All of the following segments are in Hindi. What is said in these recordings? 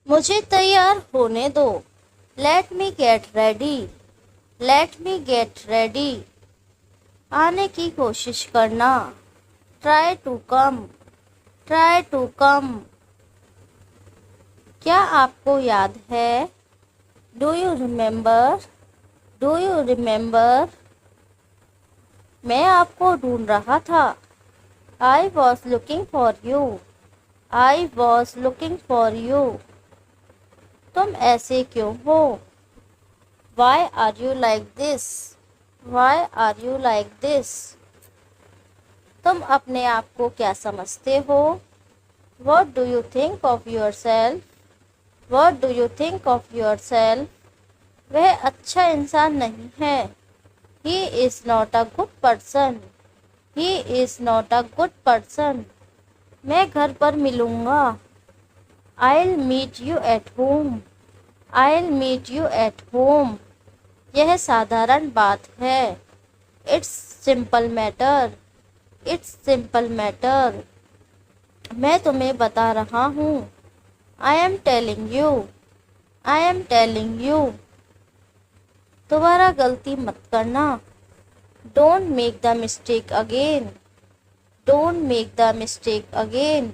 मुझे तैयार होने दो। Let me get ready. Let me get ready. आने की कोशिश करना। Try to come. Try to come. क्या आपको याद है? Do you remember? Do you remember? मैं आपको ढूंढ रहा था। I was looking for you. I was looking for you. तुम ऐसे क्यों हो? Why are you like this? Why are you like this? तुम अपने आप को क्या समझते हो? What do you think of your self? What do you think of your self? वह अच्छा इंसान नहीं है। He is not a good person. He is not a good person. मैं घर पर मिलूँगा। I'll meet you at home. I'll meet you at home. यह साधारण बात है। It's simple matter. It's simple matter. मैं तुम्हें बता रहा हूँ। I am telling you. I am telling you. दोबारा गलती मत करना। Don't make the mistake again. Don't make the mistake again.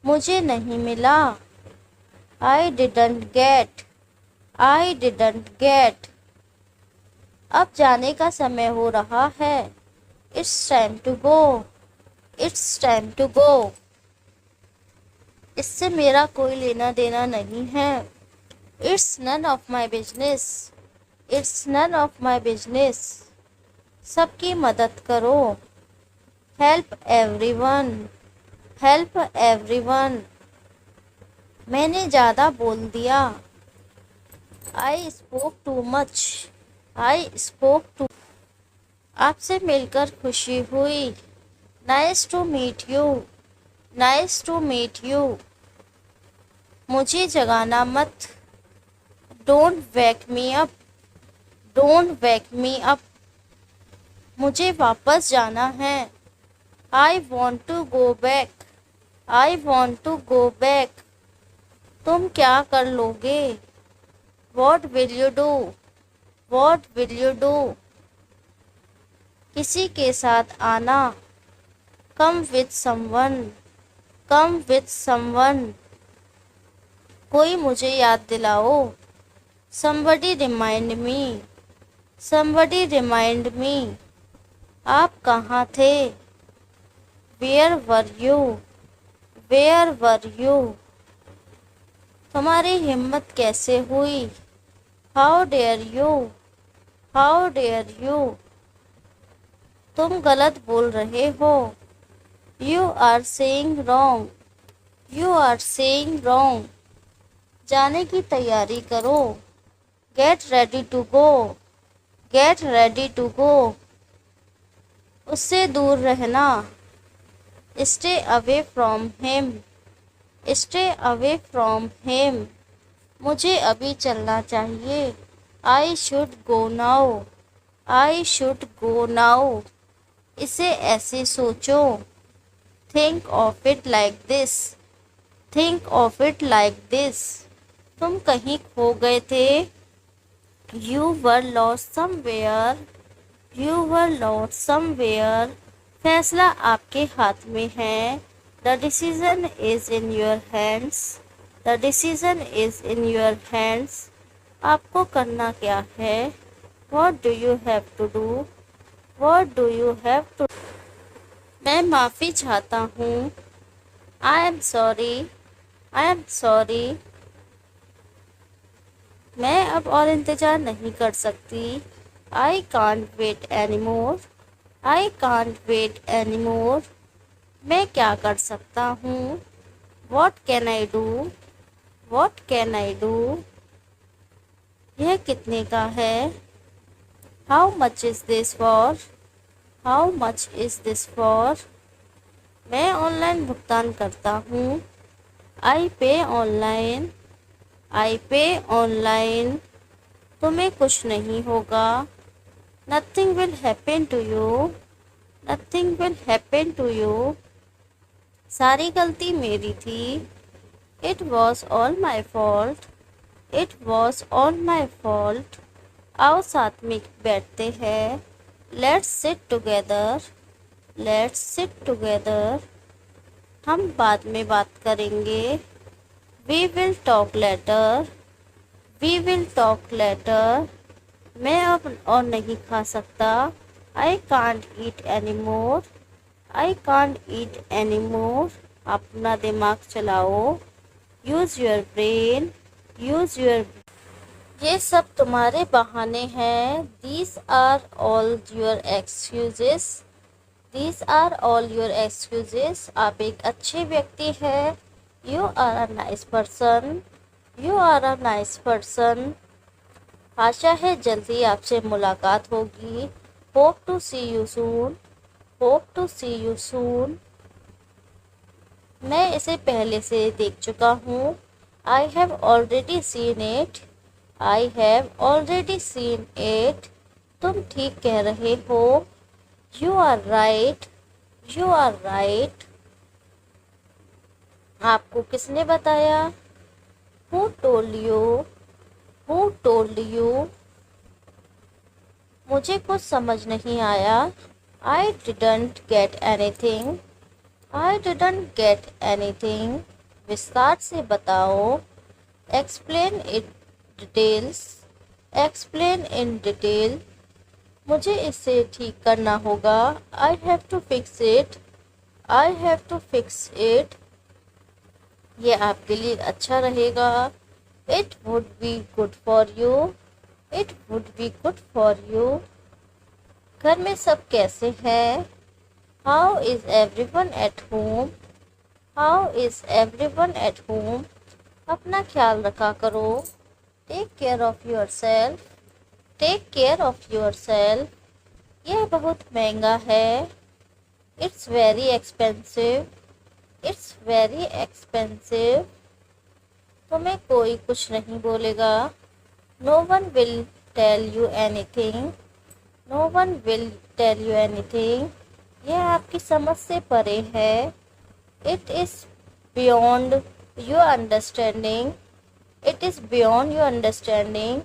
मुझे नहीं मिला। I didn't get. I didn't get. अब जाने का समय हो रहा है। It's time to go. It's time to go. इससे मेरा कोई लेना देना नहीं है। It's none of my business. It's none of my business. सबकी मदद करो। Help everyone. Help everyone. मैंने ज़्यादा बोल दिया। I spoke too much. I spoke too. आपसे मिलकर खुशी हुई। Nice to meet you. Nice to meet you. मुझे जगाना मत। Don't wake me up. Don't wake me up. मुझे वापस जाना है। I want to go back. I want to go back. तुम क्या कर लोगे? What will you do? What will you do? किसी के साथ आना। Come with someone. Come with someone. कोई मुझे याद दिलाओ। Somebody remind me. Somebody remind me. आप कहाँ थे? Where were you? Where were you? तुम्हारी हिम्मत कैसे हुई? How dare you? How dare you? तुम गलत बोल रहे हो। You are saying wrong. You are saying wrong. जाने की तैयारी करो। Get ready to go. Get ready to go. उससे दूर रहना। Stay away from him. Stay away from him. मुझे अभी चलना चाहिए। I should go now. I should go now. इसे ऐसे सोचो। Think of it like this. Think of it like this. तुम कहीं खो गए थे। You were lost somewhere. You were lost somewhere. फैसला आपके हाथ में है। The decision is in your hands. The decision is in your hands. आपको करना क्या है? What do you have to do? What do you have to? मैं माफ़ी चाहता हूँ। I am sorry. I am sorry. मैं अब और इंतज़ार नहीं कर सकती। I can't wait anymore. I can't wait anymore. मैं क्या कर सकता हूँ? What can I do? What can I do? यह कितने का है? How much is this for? How much is this for? मैं ऑनलाइन भुगतान करता हूँ। I pay online. I pay online. तुम्हें कुछ नहीं होगा। Nothing will happen to you. Nothing will happen to you. सारी गलती मेरी थी। It was all my fault. It was all my fault. आओ साथ में बैठते हैं. Let's sit together. Let's sit together. हम बाद में बात करेंगे. We will talk later. We will talk later. मैं अब और नहीं खा सकता. I can't eat anymore. I can't eat anymore. अपना दिमाग चलाओ. Use your brain. Use your. ये सब तुम्हारे बहाने हैं. These are all your excuses. These are all your excuses. आप एक अच्छे व्यक्ति हैं. You are a nice person. You are a nice person. आशा है जल्दी आपसे मुलाकात होगी. Hope to see you soon. Hope to see you soon. मैं इसे पहले से देख चुका हूँ. I have already seen it. I have already seen it. तुम ठीक कह रहे हो. You are right. You are right. आपको किसने बताया? Who told you? Who told you? मुझे कुछ समझ नहीं आया. I didn't get anything. I didn't get anything. विस्तार से बताओ. Explain in details. Explain in detail. मुझे इसे ठीक करना होगा. I have to fix it. I have to fix it. ये आपके लिए अच्छा रहेगा. It would be good for you. It would be good for you. घर में सब कैसे हैं? How is everyone at home? How is everyone at home? अपना ख्याल रखा करो. Take care of yourself. Take care of yourself. यह बहुत महंगा है. It's very expensive. It's very expensive. तुम्हें कोई कुछ नहीं बोलेगा. No one will tell you anything. No one will tell you anything. यह आपकी समझ से परे है. It is beyond your understanding. It is beyond your understanding.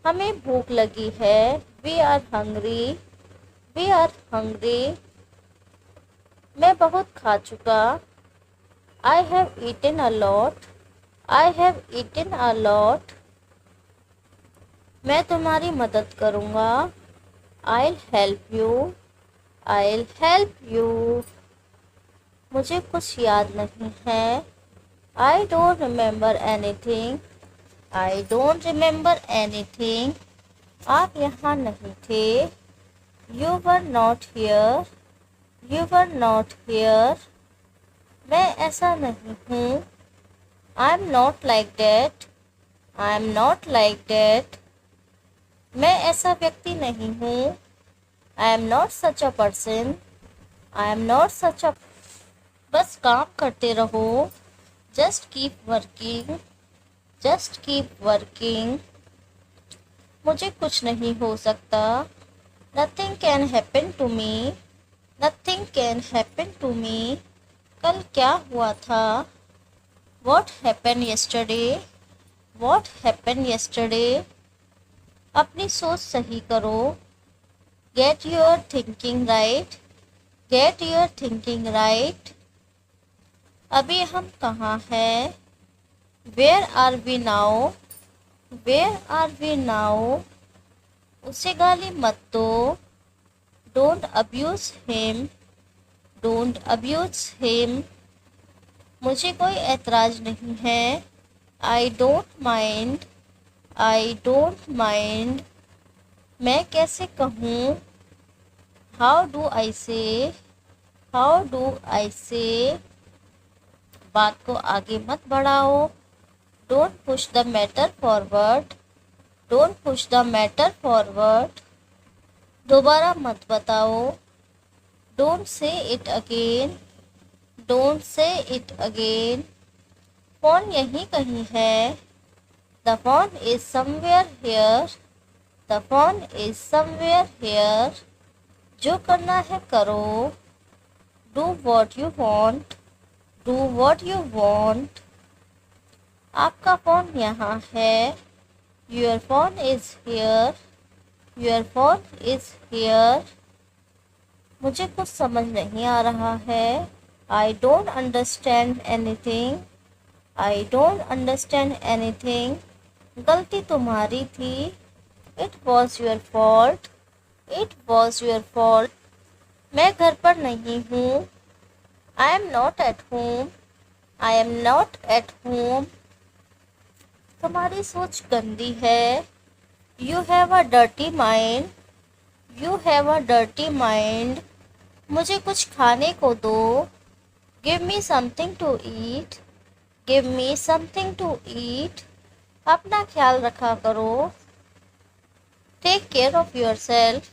हमें भूख लगी है. We are hungry. We are hungry. मैं बहुत खा चुका. I have eaten a lot. I have eaten a lot. मैं तुम्हारी मदद करूँगा. I'll help you. I'll help you. मुझे कुछ याद नहीं है. I don't remember anything. I don't remember anything. आप यहाँ नहीं थे. You were not here. You were not here. मैं ऐसा नहीं हूँ. I'm not like that. I'm not like that. मैं ऐसा व्यक्ति नहीं हूँ. I am not such a person. I am not such a. बस काम करते रहो. Just keep working. Just keep working. मुझे कुछ नहीं हो सकता. Nothing can happen to me. Nothing can happen to me. कल क्या हुआ था? What happened yesterday? What happened yesterday? अपनी सोच सही करो. Get your thinking right. Get your thinking right. अभी हम कहाँ हैं? Where are we now? Where are we now? उसे गाली मत दो. Don't abuse him. Don't abuse him. मुझे कोई ऐतराज़ नहीं है. I don't mind. I don't mind. मैं कैसे कहूँ? How do I say? How do I say? बात को आगे मत बढ़ाओ. Don't push the matter forward. Don't push the matter forward. दोबारा मत बताओ. Don't say it again. Don't say it again. Phone यहीं कहीं है. The phone is somewhere here. The phone is somewhere here. जो करना है करो. Do what you want. Do what you want. आपका फ़ोन यहाँ है। Your phone is here. Your phone is here. मुझे कुछ समझ नहीं आ रहा है। I don't understand anything. I don't understand anything. गलती तुम्हारी थी। It was your fault. It was your fault. मैं घर पर नहीं हूँ। I am not at home. I am not at home. तुम्हारी सोच गंदी है। You have a dirty mind. You have a dirty mind. मुझे कुछ खाने को दो। Give me something to eat. Give me something to eat. अपना ख्याल रखा करो। Take care of your self.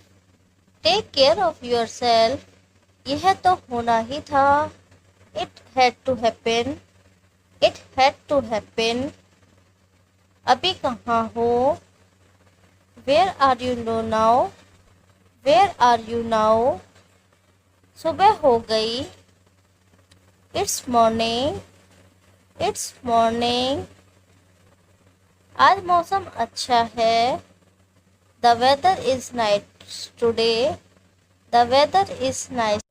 Take care of your self. यह तो होना ही था। It had to happen. It had to happen. अभी कहाँ हो? Where are you no now? Where are you now? सुबह हो गई। It's morning. It's morning. आज मौसम अच्छा है। The weather is nice today. The weather is nice.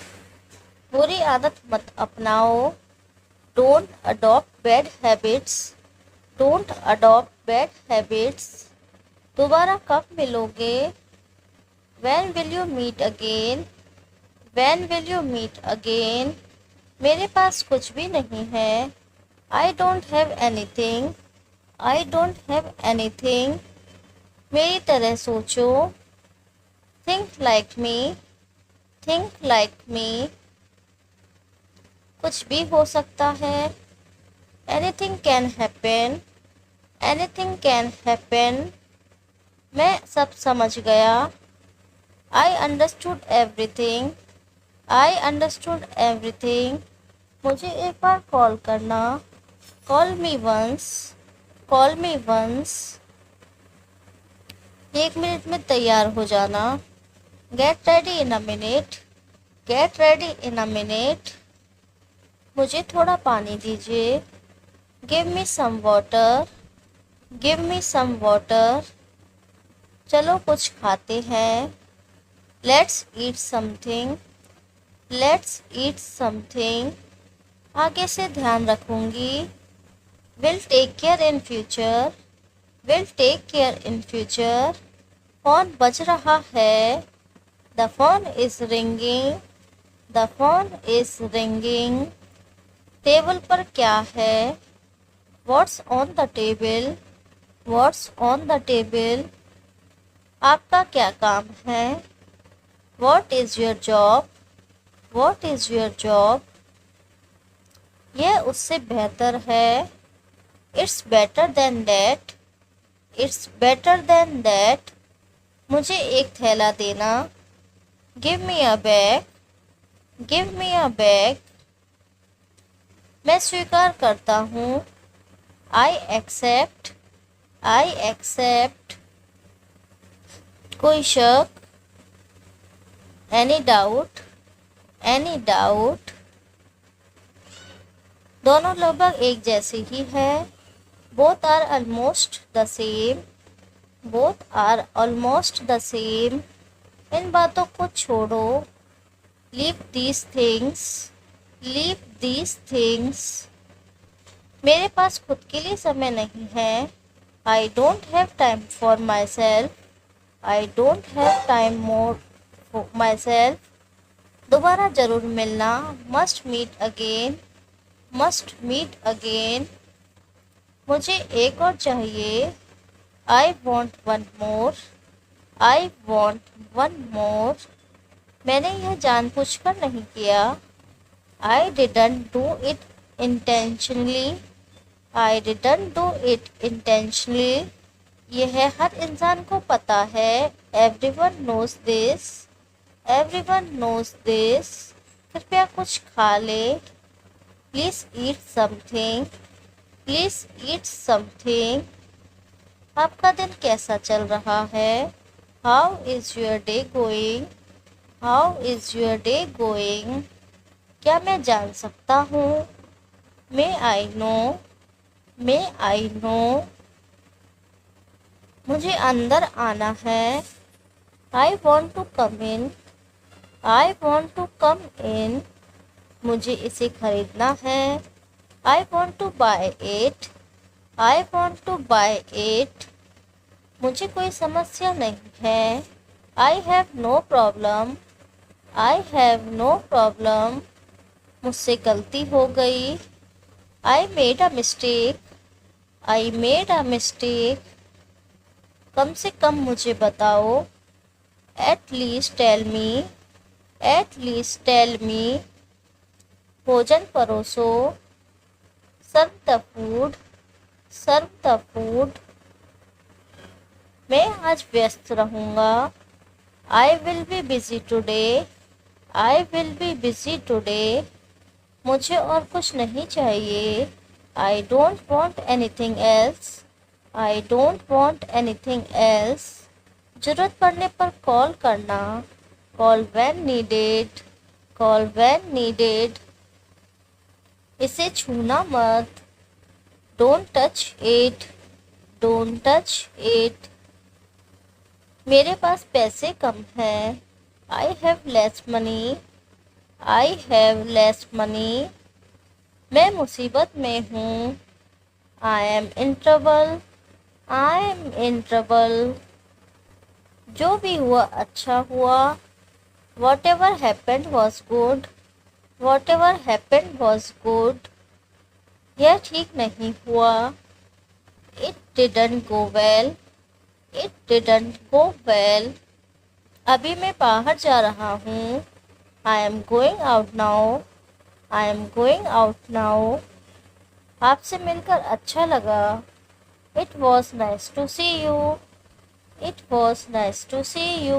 बुरी आदत मत अपनाओ। Don't adopt bad habits. Don't adopt bad habits. दोबारा कब मिलोगे? When will you meet again? When will you meet again? मेरे पास कुछ भी नहीं है। I don't have anything. I don't have anything. मेरी तरह सोचो। Think like me. Think like me. कुछ भी हो सकता है। Anything can happen. Anything can happen. मैं सब समझ गया। I understood everything. I understood everything. मुझे एक बार कॉल करना। Call me once. Call me once. 1 minute में तैयार हो जाना। Get ready in a minute. Get ready in a minute. मुझे थोड़ा पानी दीजिए। Give me some water. Give me some water. चलो कुछ खाते हैं। Let's eat something. Let's eat something. आगे से ध्यान रखूंगी। Will take care in future. Will take care in future. Phone बज रहा है। The phone is ringing. The phone is ringing. Table पर क्या है? What's on the table? What's on the table? आपका क्या काम है? What is your job? What is your job? यह उससे बेहतर है। It's better than that. It's better than that. मुझे एक थैला देना। Give me a bag. Give me a bag. मैं स्वीकार करता हूँ। I accept. I accept. कोई शक? Any doubt? Any doubt? दोनों लगभग एक जैसी ही है। Both are almost the same. Both are almost the same. इन बातों को छोड़ो। Leave these things. Leave these things. मेरे पास खुद के लिए समय नहीं है। I don't have time for myself. I don't have time more for myself. दोबारा ज़रूर मिलना। Must meet again. Must meet again. मुझे एक और चाहिए। I want one more. I want one more. मैंने यह जानबूझकर नहीं किया। I didn't do it intentionally. I didn't do it intentionally. यह हर इंसान को पता है। Everyone knows this. Everyone knows this. कृपया कुछ खा ले। Please eat something. Please eat something. आपका दिन कैसा चल रहा है? How is your day going? How is your day going? क्या मैं जान सकता हूँ? May I know? May I know, मुझे अंदर आना है। I want to come in, I want to come in, मुझे इसे खरीदना है। I want to buy it, I want to buy it, मुझे कोई समस्या नहीं है। I have no problem, I have no problem, मुझसे गलती हो गई। I made a mistake, I made a mistake, कम से कम मुझे बताओ। At least tell me, eight least tell me, भोजन परोसो। Serve the food, serve the food, मैं आज व्यस्त रहूँगा। I will be busy today, I will be busy today, मुझे और कुछ नहीं चाहिए। I don't want anything else, I don't want anything else, ज़रूरत पड़ने पर कॉल करना। Call when needed, call when needed, इसे छूना मत। Don't touch it, don't touch it, मेरे पास पैसे कम हैं। I have less money, I have less money, मैं मुसीबत में हूँ। I am in trouble, I am in trouble, जो भी हुआ अच्छा हुआ। Whatever happened was good, whatever happened was good, यह ठीक नहीं हुआ। It didn't go well, it didn't go well, अभी मैं बाहर जा रहा हूँ। I am going out now, I am going out now, आपसे मिलकर अच्छा लगा। It was nice to see you, it was nice to see you,